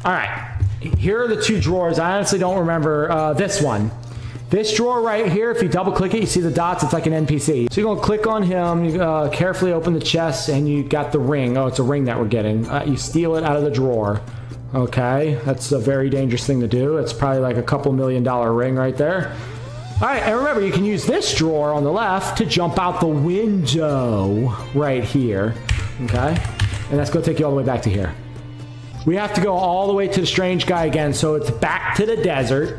All right. Here are the two drawers. I honestly don't remember this one. This drawer right here, if you double click it, you see the dots. It's like an NPC. So you're going to click on him. You carefully open the chest, and you got the ring. Oh, it's a ring that we're getting. You steal it out of the drawer. Okay. That's a very dangerous thing to do. It's probably like a $2 million ring right there. All right. And remember, you can use this drawer on the left to jump out the window right here. Okay. And that's going to take you all the way back to here. We have to go all the way to the strange guy again, so it's back to the desert.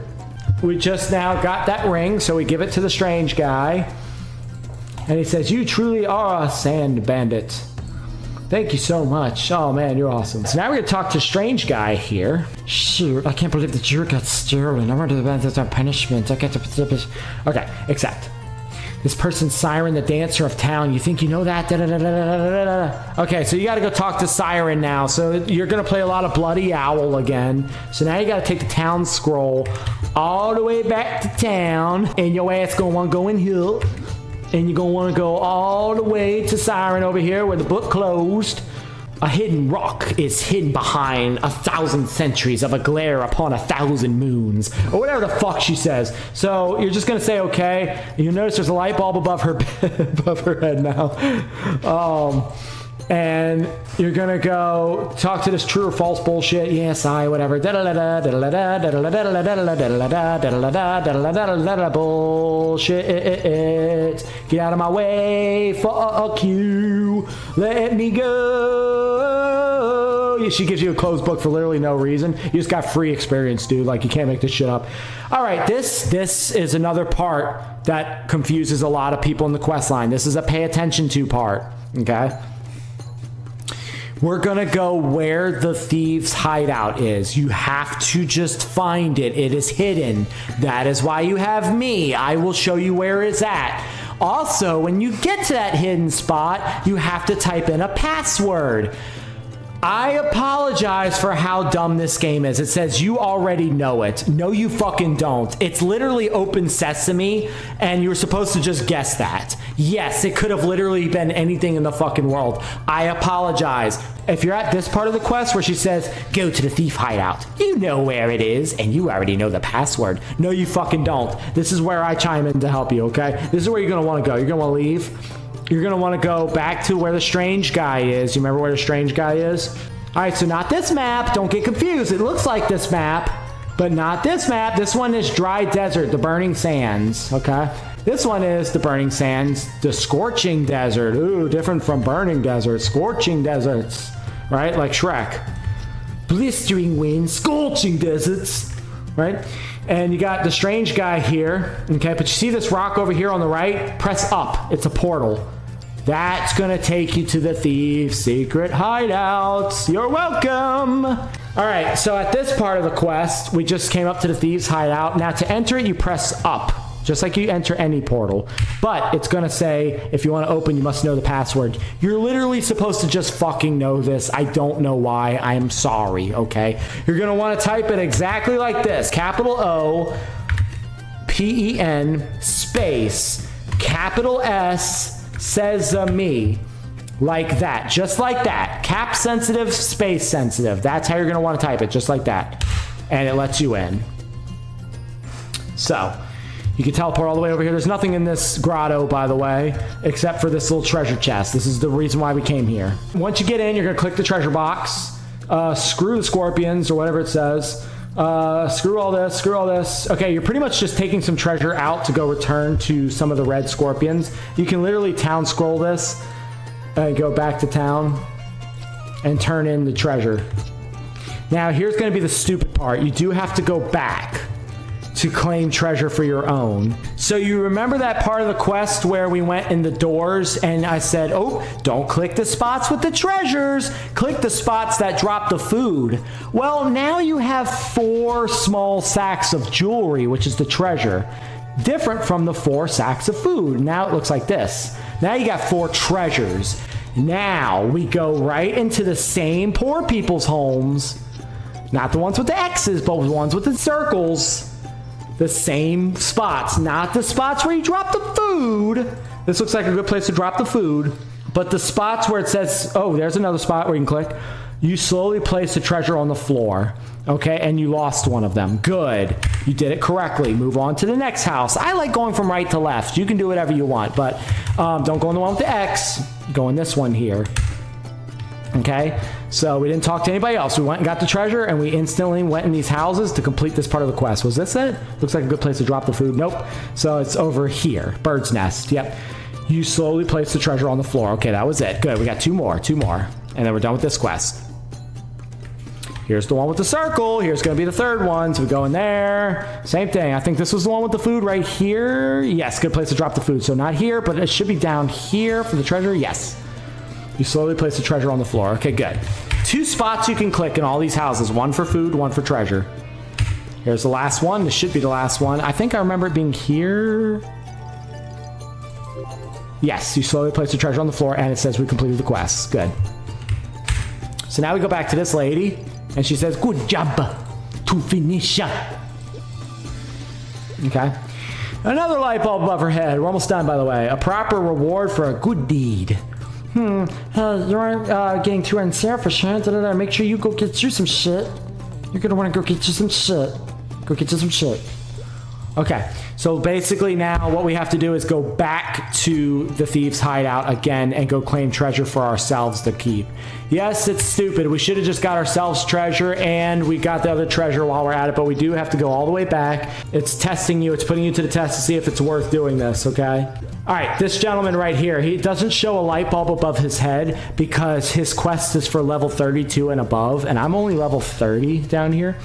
We just now got that ring, so we give it to the strange guy. And he says, you truly are a sand bandit. Thank you so much. Oh man, you're awesome. So now we're going to talk to strange guy here. Shoot, I can't believe that you got stolen. I went to the bandits on punishment. I get to... Okay, except... This person's Sirin, the dancer of town. You think you know that? Okay, so you got to go talk to Sirin now. So you're going to play a lot of Bloody Owl again. So now you got to take the town scroll all the way back to town. And your ass going to want to go in here. And you're going to want to go all the way to Sirin over here where the book closed. A hidden rock is hidden behind 1,000 centuries of a glare upon 1,000 moons, or whatever the fuck she says. So you're just gonna say okay. You notice there's a light bulb above her above her head now. And you're gonna go talk to this true or false bullshit. Yes, I, whatever. Bullshit. Get out of my way. Fuck you. Let me go. She gives you a closed book for literally no reason. You just got free experience, dude. Like, you can't make this shit up. All right, this is another part that confuses a lot of people in the quest line. This is a pay attention to part, okay? We're gonna go where the thieves' hideout is. You have to just find it. It is hidden. That is why you have me. I will show you where it's at. Also, when you get to that hidden spot, you have to type in a password. I apologize for how dumb this game is. It says you already know it. No, you fucking don't. It's literally open sesame, and you were supposed to just guess that. Yes, it could have literally been anything in the fucking world. I apologize. If you're at this part of the quest where she says, go to the thief hideout, you know where it is, and you already know the password. No, you fucking don't. This is where I chime in to help you, okay? This is where you're gonna wanna go. You're gonna wanna leave. You're gonna wanna go back to where the strange guy is. You remember where the strange guy is? All right, so not this map. Don't get confused. It looks like this map, but not this map. This one is dry desert, the burning sands, okay? This one is the burning sands, the scorching desert. Ooh, different from burning desert, scorching deserts, right? Like Shrek. Blistering winds, scorching deserts, right? And you got the strange guy here, okay? But you see this rock over here on the right? Press up. It's a portal. That's gonna take you to the thieves' secret hideouts. You're welcome. All right, so at this part of the quest, we just came up to the thieves' hideout. Now to enter it, you press up, just like you enter any portal. But it's gonna say, if you wanna open, you must know the password. You're literally supposed to just fucking know this. I don't know why. I am sorry, okay? You're gonna wanna type it exactly like this. Capital O, P-E-N, space, capital S, Sesame, like that, just like that. Cap sensitive, space sensitive. That's how you're gonna want to type it, just like that, and it lets you in. So you can teleport all the way over here. There's nothing in this grotto, by the way, except for this little treasure chest. This is the reason why we came here. Once you get in, you're gonna click the treasure box, screw the scorpions or whatever it says. Screw all this, screw all this. Okay, you're pretty much just taking some treasure out to go return to some of the red scorpions. You can literally town scroll this and go back to town and turn in the treasure. Now, here's going to be the stupid part. You do have to go back to claim treasure for your own. So you remember that part of the quest where we went in the doors and I said, oh, don't click the spots with the treasures, click the spots that drop the food. Well, now you have 4 small sacks of jewelry, which is the treasure, different from the 4 sacks of food. Now it looks like this. Now you got 4 treasures. Now we go right into the same poor people's homes, not the ones with the X's, but the ones with the circles. The same spots, not the spots where you drop the food. This looks like a good place to drop the food. But the spots where it says, oh, there's another spot where you can click. You slowly place the treasure on the floor. Okay, and you lost one of them. Good. You did it correctly. Move on to the next house. I like going from right to left. You can do whatever you want, but don't go in the one with the X. Go in this one here. Okay, so we didn't talk to anybody else. We went and got the treasure, and we instantly went in these houses to complete this part of the quest. Was this it? Looks like a good place to drop the food. Nope. So it's over here. Bird's nest. Yep. You slowly place the treasure on the floor. Okay, that was it. Good. We got 2 more. And then we're done with this quest. Here's the one with the circle. Here's going to be the 3rd one. So we go in there. Same thing. I think this was the one with the food right here. Yes, good place to drop the food. So not here, but it should be down here for the treasure. Yes. You slowly place the treasure on the floor. Okay, good. 2 spots you can click in all these houses. 1 for food, 1 for treasure. Here's the last one. This should be the last one. I think I remember it being here. Yes, you slowly place the treasure on the floor, and it says we completed the quest. Good. So now we go back to this lady, and she says, good job to finish. Okay. Another light bulb above her head. We're almost done, by the way. A proper reward for a good deed. You aren't getting too unselfish, huh? Make sure you go get you some shit. You're gonna want to go get you some shit. Go get you some shit. Okay, so basically now what we have to do is go back to the Thieves' hideout again and go claim treasure for ourselves to keep. Yes, it's stupid. We should have just got ourselves treasure and we got the other treasure while we're at it, but we do have to go all the way back. It's testing you. It's putting you to the test to see if it's worth doing this, okay? All right, this gentleman right here, he doesn't show a light bulb above his head because his quest is for level 32 and above, and I'm only level 30 down here.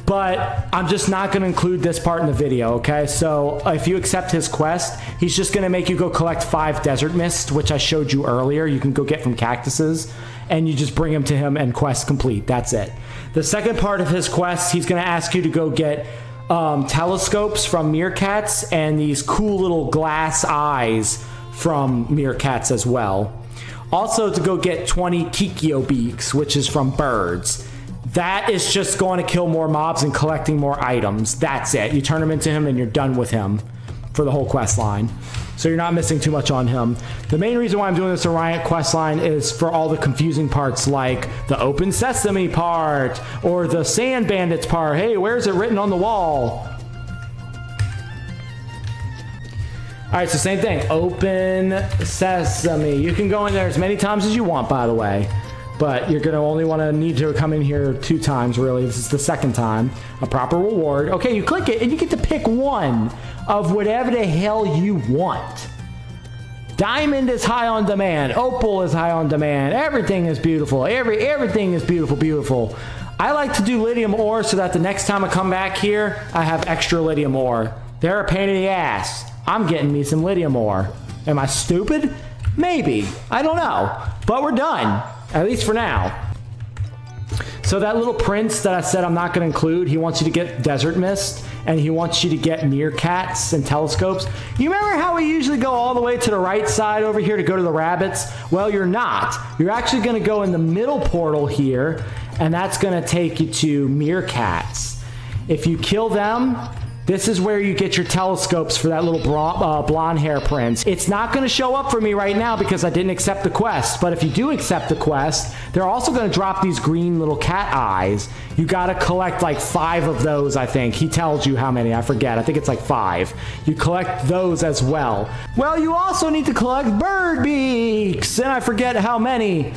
But I'm just not going to include this part in the video, okay? So if you accept his quest, he's just going to make you go collect 5 desert mist, which I showed you earlier. You can go get from cactuses, and you just bring them to him and quest complete. That's it. The second part of his quest, he's going to ask you to go get telescopes from meerkats and these cool little glass eyes from meerkats as well. Also to go get 20 kikyo beaks, which is from birds. That is just going to kill more mobs and collecting more items. That's it. You turn them into him and you're done with him for the whole quest line. So you're not missing too much on him. The main reason why I'm doing this Ariant quest line is for all the confusing parts like the open sesame part or the sand bandits part. Hey, where's it written on the wall? All right, so same thing. Open sesame. You can go in there as many times as you want, by the way. But you're going to only want to need to come in here 2 times, really. This is the second time. A proper reward. Okay, you click it, and you get to pick one of whatever the hell you want. Diamond is high on demand. Opal is high on demand. Everything is beautiful. Everything is beautiful, beautiful. I like to do lithium ore so that the next time I come back here, I have extra lithium ore. They're a pain in the ass. I'm getting me some lithium ore. Am I stupid? Maybe. I don't know. But we're done. At least for now. So that little prince that I said I'm not going to include, he wants you to get desert mist, and he wants you to get meerkats and telescopes. You remember how we usually go all the way to the right side over here to go to the rabbits? Well, you're not. You're actually going to go in the middle portal here, and that's going to take you to meerkats. If you kill them, this is where you get your telescopes for that little blonde hair prince. It's not going to show up for me right now because I didn't accept the quest. But if you do accept the quest, they're also going to drop these green little cat eyes. You got to collect like 5 of those, I think. He tells you how many. I forget. I think it's like 5. You collect those as well. Well, you also need to collect bird beaks. And I forget how many.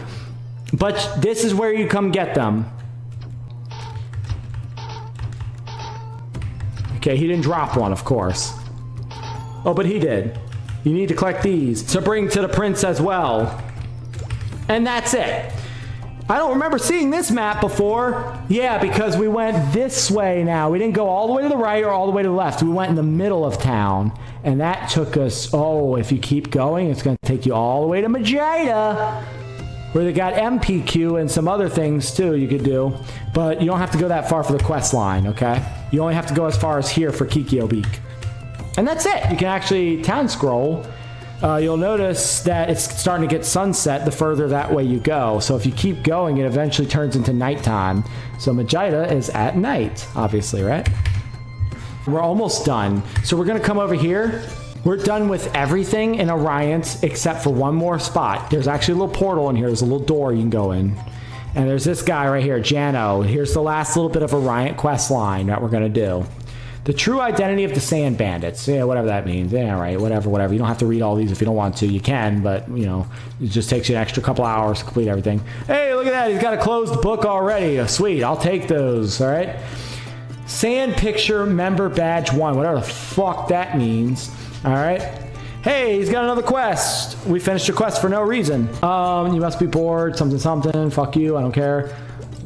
But this is where you come get them. Okay, he didn't drop one, of course. Oh, but he did. You need to collect these to bring to the prince as well. And that's it. I don't remember seeing this map before. Yeah, because we went this way now. We didn't go all the way to the right or all the way to the left. We went in the middle of town. And that took us, oh, if you keep going, it's going to take you all the way to Majida, where they got MPQ and some other things too you could do. But you don't have to go that far for the quest line, okay? You only have to go as far as here for Kikyo Beak. And that's it. You can actually town scroll. You'll notice that it's starting to get sunset the further that way you go. So if you keep going, it eventually turns into nighttime. So Majida is at night, obviously, right? We're almost done. So we're going to come over here. We're done with everything in Ariant except for one more spot. There's actually a little portal in here. There's a little door you can go in. And there's this guy right here, Jano. Here's the last little bit of Ariant quest line that we're going to do. The true identity of the sand bandits. Yeah, whatever that means. Yeah, right. Whatever. You don't have to read all these if you don't want to. You can, but, you know, it just takes you an extra couple hours to complete everything. Hey, look at that. He's got a closed book already. Sweet. I'll take those. All right. Sand picture member badge 1. Whatever the fuck that means. All right. Hey, he's got another quest. We finished your quest for no reason. You must be bored. Something, something. Fuck you. I don't care.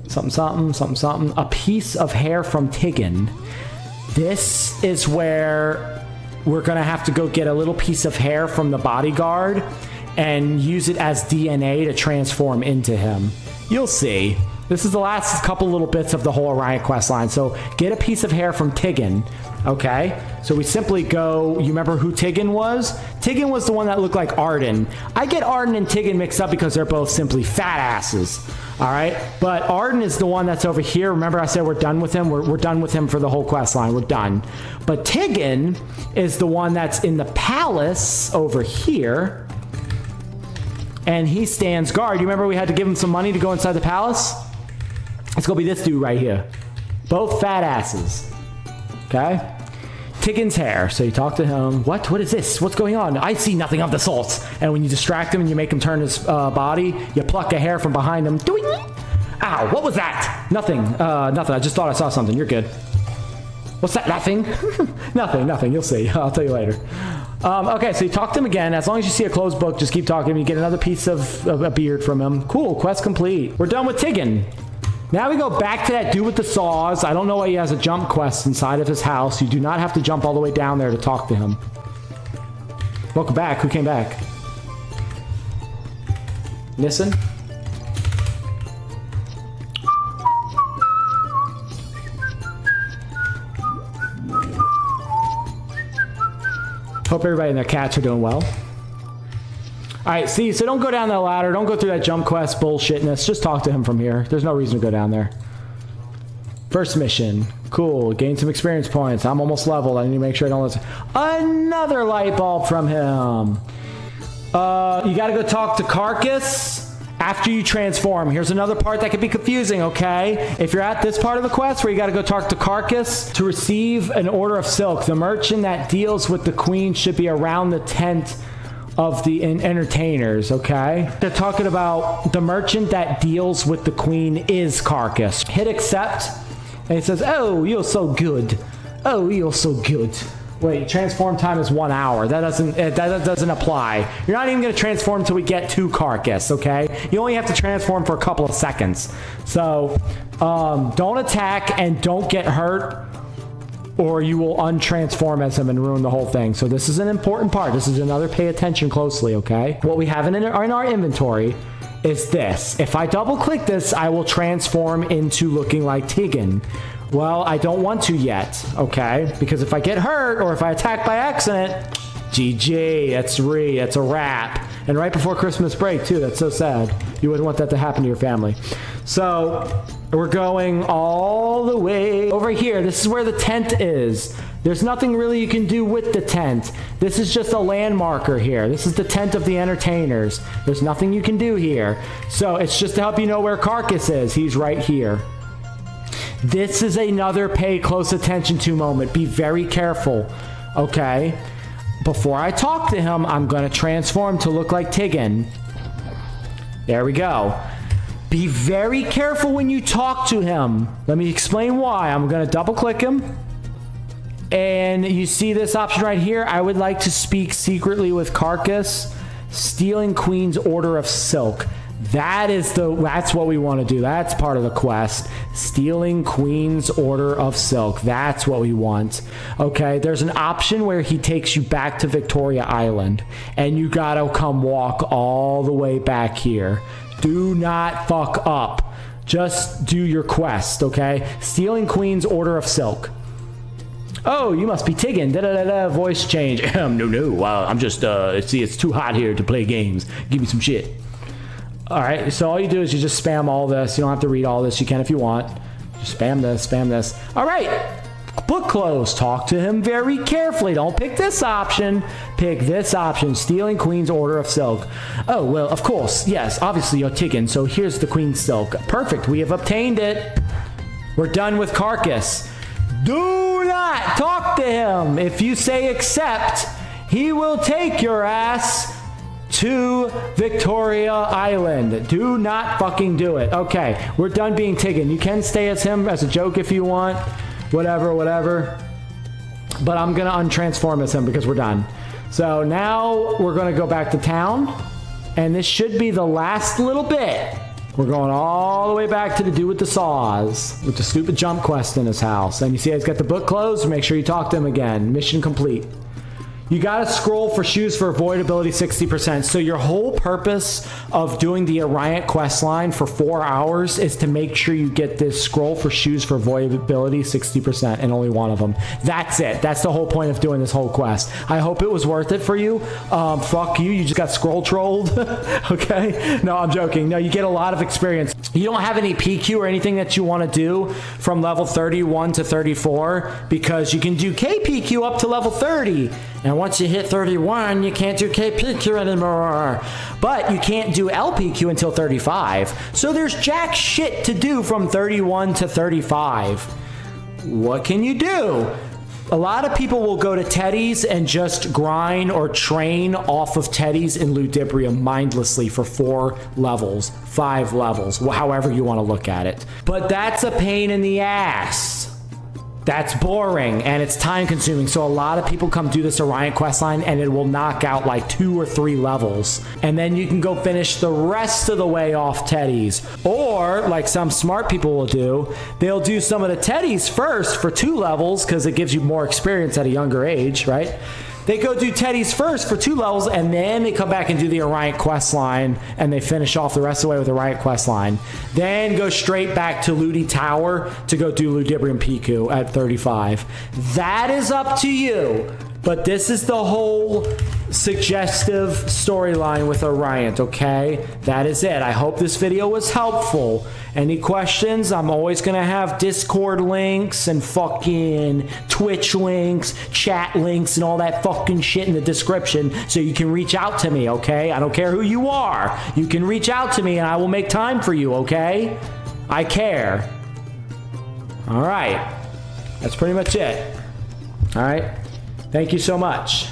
Something, something, something, something. A piece of hair from Tigan. This is where we're going to have to go get a little piece of hair from the bodyguard and use it as DNA to transform into him. You'll see. This is the last couple little bits of the whole Ariant quest line. So get a piece of hair from Tigan. Okay, so we simply go, you remember who Tigan was? Tigan was the one that looked like Arden. I get Arden and Tigan mixed up because they're both simply fat asses. All right, but Arden is the one that's over here. Remember I said we're done with him? We're done with him for the whole quest line. We're done. But Tigan is the one that's in the palace over here. and he stands guard. You remember we had to give him some money to go inside the palace? It's gonna be this dude right here. Both fat asses. Okay? Tiggin's hair. So you talk to him. What is this? What's going on? I see nothing of the sort. And when you distract him and you make him turn his body, you pluck a hair from behind him. Doing. Ow, what was that? Nothing. Nothing. I just thought I saw something. You're good. What's that? Nothing? Nothing. You'll see. I'll tell you later. Okay, so you talk to him again. As long as you see a closed book, just keep talking to him. You get another piece of a beard from him. Cool. Quest complete. We're done with Tiggin. Now we go back to that dude with the saws. I don't know why he has a jump quest inside of his house. You do not have to jump all the way down there to talk to him. Welcome back. Who came back? Listen. Hope everybody and their cats are doing well. All right, see, so don't go down that ladder. Don't go through that jump quest bullshitness. Just talk to him from here. There's no reason to go down there. First mission. Cool. Gain some experience points. I'm almost leveled. I need to make sure I don't listen. Another light bulb from him. You got to go talk to Carcass after you transform. Here's another part that could be confusing, okay? If you're at this part of the quest where you got to go talk to Carcass to receive an order of silk, the merchant that deals with the queen should be around the tent of the entertainers, okay? They're talking about the merchant that deals with the queen is Carcass. Hit accept, and it says, oh, you're so good. Oh, you're so good. Wait, transform time is 1 hour. That doesn't apply. You're not even going to transform until we get to Carcass, okay? You only have to transform for a couple of seconds. So, don't attack and don't get hurt, or you will untransform as him and ruin the whole thing. So this is an important part. This is another pay attention closely, okay? What we have in our inventory is this. If I double click this, I will transform into looking like Tiggin. Well, I don't want to yet, okay? Because if I get hurt or if I attack by accident, GG, that's a wrap. And right before Christmas break too, that's so sad. You wouldn't want that to happen to your family. So we're going all the way over here. This is where the tent is. There's nothing really you can do with the tent. This is just a landmarker here. This is the tent of the entertainers. There's nothing you can do here. So it's just to help you know where Carcass is. He's right here. This is another pay close attention to moment. Be very careful, okay? Before I talk to him, I'm going to transform to look like Tiggin. There we go. Be very careful when you talk to him. Let me explain why. I'm going to double click him. And you see this option right here. I would like to speak secretly with Carcass, stealing Queen's Order of Silk. That's what we want to do. That's part of the quest. Stealing Queen's Order of Silk. That's what we want. Okay, there's an option where he takes you back to Victoria Island. And you gotta come walk all the way back here. Do not fuck up. Just do your quest, okay? Stealing Queen's Order of Silk. Oh, you must be Tiggin. Da-da-da-da, voice change. No, I'm just, see, it's too hot here to play games. Give me some shit. All right, so all you do is you just spam all this. You don't have to read all this. You can if you want. Just spam this, spam this. All right, book close. Talk to him very carefully. Don't pick this option. Pick this option, stealing Queen's Order of Silk. Oh, well, of course. Yes, obviously you're Tiggin, so here's the Queen's Silk. Perfect, we have obtained it. We're done with Carcass. Do not talk to him. If you say accept, he will take your ass to Victoria Island. Do not fucking do it. Okay, we're done being Tiggin. You can stay as him as a joke if you want. Whatever. But I'm gonna untransform as him because we're done. So now we're gonna go back to town. And this should be the last little bit. We're going all the way back to the dude with the saws, with the stupid jump quest in his house. And you see he's got the book closed. Make sure you talk to him again. Mission complete. You gotta scroll for shoes for avoidability 60%. So your whole purpose of doing the Ariant quest line for 4 hours is to make sure you get this scroll for shoes for avoidability 60% and only one of them. That's it. That's the whole point of doing this whole quest. I hope it was worth it for you. Fuck you. You just got scroll trolled. Okay? No, I'm joking. No, you get a lot of experience. You don't have any PQ or anything that you want to do from level 31 to 34 because you can do KPQ up to level 30. And once you hit 31, you can't do KPQ anymore. But you can't do LPQ until 35. So there's jack shit to do from 31 to 35. What can you do? A lot of people will go to Teddy's and just grind or train off of Teddy's and Ludibrium mindlessly for 4 levels, 5 levels, however you want to look at it. But that's a pain in the ass. That's boring and it's time consuming. So a lot of people come do this Ariant questline and it will knock out like 2 or 3 levels. And then you can go finish the rest of the way off Teddy's. Or like some smart people will do, they'll do some of the Teddy's first for 2 levels because it gives you more experience at a younger age, right? They go do Teddy's first for 2 levels, and then they come back and do the Ariant questline, and they finish off the rest of the way with the Ariant questline. Then go straight back to Ludi Tower to go do Ludibrium Piku at 35. That is up to you, but this is the whole suggestive storyline with Ariant, okay? That is it. I hope this video was helpful. Any questions? I'm always gonna have Discord links and fucking Twitch links, chat links, and all that fucking shit in the description so you can reach out to me, okay? I don't care who you are. You can reach out to me and I will make time for you, okay? I care. All right. That's pretty much it. All right. Thank you so much.